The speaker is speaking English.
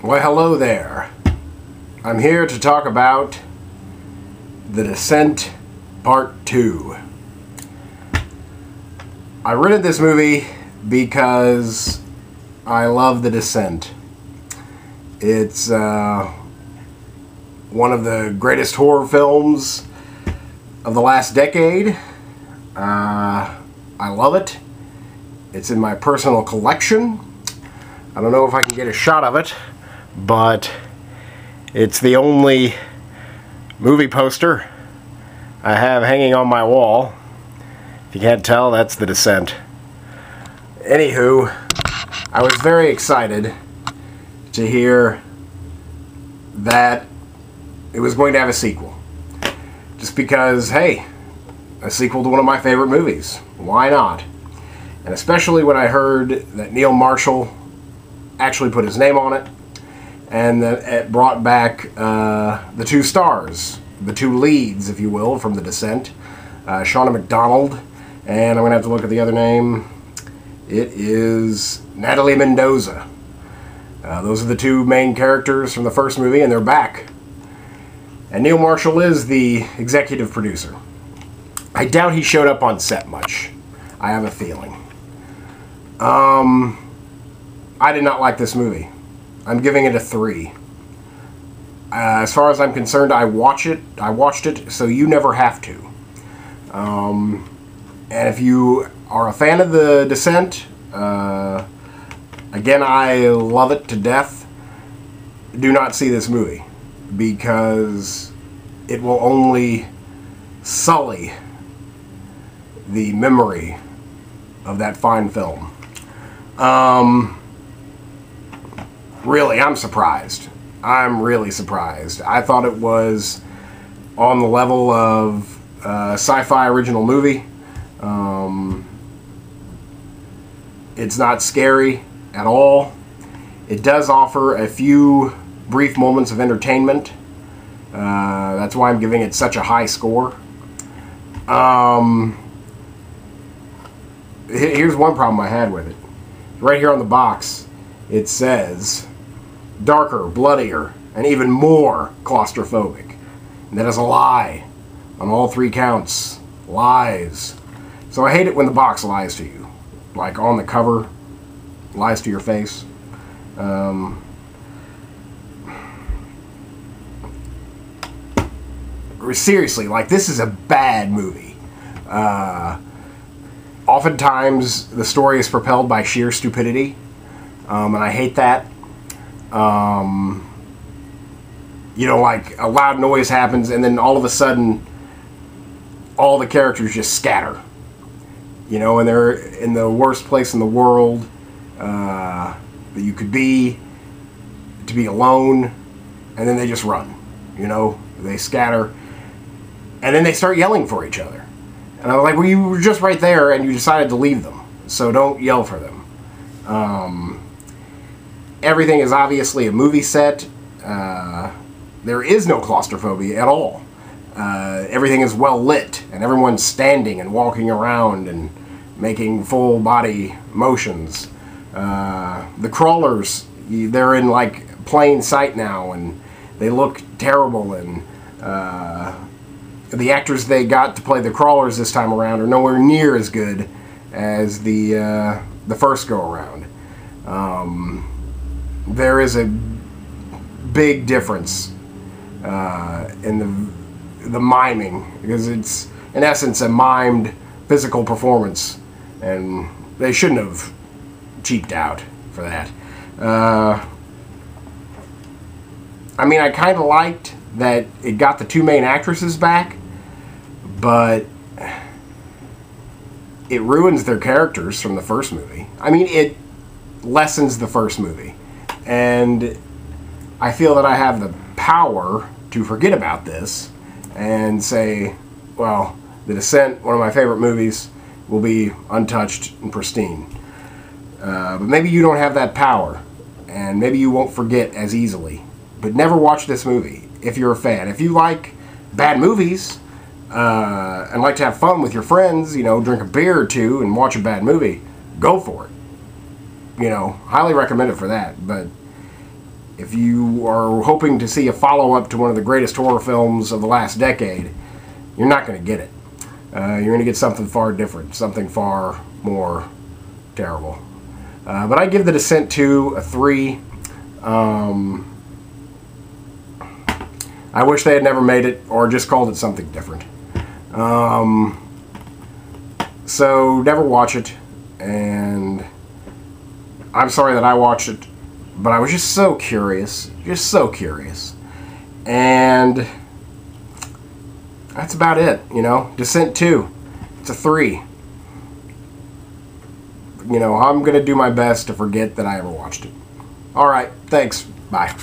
Well, hello there. I'm here to talk about The Descent Part 2. I rented this movie because I love The Descent. It's one of the greatest horror films of the last decade. I love it. It's in my personal collection. I don't know if I can get a shot of it, but it's the only movie poster I have hanging on my wall. If you can't tell, that's The Descent. Anywho, I was very excited to hear that it was going to have a sequel. Just because, hey, a sequel to one of my favorite movies. Why not? And especially when I heard that Neil Marshall actually put his name on it, and that it brought back the two stars, the two leads, if you will, from The Descent, Shauna McDonald, and I'm going to have to look at the other name. It is Natalie Mendoza. Those are the two main characters from the first movie, and they're back. And Neil Marshall is the executive producer. I doubt he showed up on set much. I have a feeling. I did not like this movie. I'm giving it a 3. As far as I'm concerned, I watched it, so you never have to. And if you are a fan of The Descent, again, I love it to death. Do not see this movie, because it will only sully the memory of that fine film. Really, I'm surprised. I'm really surprised. I thought it was on the level of sci-fi original movie. It's not scary at all. It does offer a few brief moments of entertainment. That's why I'm giving it such a high score. Here's one problem I had with it. Right here on the box, it says darker, bloodier, and even more claustrophobic. And that is a lie on all 3 counts. Lies. So I hate it when the box lies to you. Like on the cover, lies to your face. Seriously, like, this is a bad movie. Oftentimes, the story is propelled by sheer stupidity, and I hate that. You know, like, a loud noise happens, and then all of a sudden, all the characters just scatter. You know, and they're in the worst place in the world that you could be, to be alone, and then they just run. You know, they scatter, and then they start yelling for each other. And I was like, well, you were just right there, and you decided to leave them, so don't yell for them. Everything is obviously a movie set. There is no claustrophobia at all. Everything is well lit, and everyone's standing and walking around and making full body motions. The crawlers, they're in like plain sight now, and they look terrible, and the actors they got to play the crawlers this time around are nowhere near as good as the first go around. There is a big difference in the miming, because it's in essence a mimed physical performance, and they shouldn't have cheaped out for that. I mean, I kind of liked that it got the 2 main actresses back, but it ruins their characters from the first movie. I mean, it lessens the first movie, and I feel that I have the power to forget about this and say, well, The Descent, one of my favorite movies, will be untouched and pristine. But maybe you don't have that power, and maybe you won't forget as easily. But never watch this movie if you're a fan. If you like bad movies and like to have fun with your friends, you know, drink a beer or 2 and watch a bad movie, go for it. You know, highly recommend it for that. But if you are hoping to see a follow-up to one of the greatest horror films of the last decade, you're not going to get it. You're going to get something far different, something far more terrible. But I give The Descent 2 a 3. I wish they had never made it, or just called it something different. So never watch it, and I'm sorry that I watched it, but I was just so curious, and that's about it, you know. Descent 2, it's a 3. You know, I'm gonna do my best to forget that I ever watched it. Alright, thanks, bye.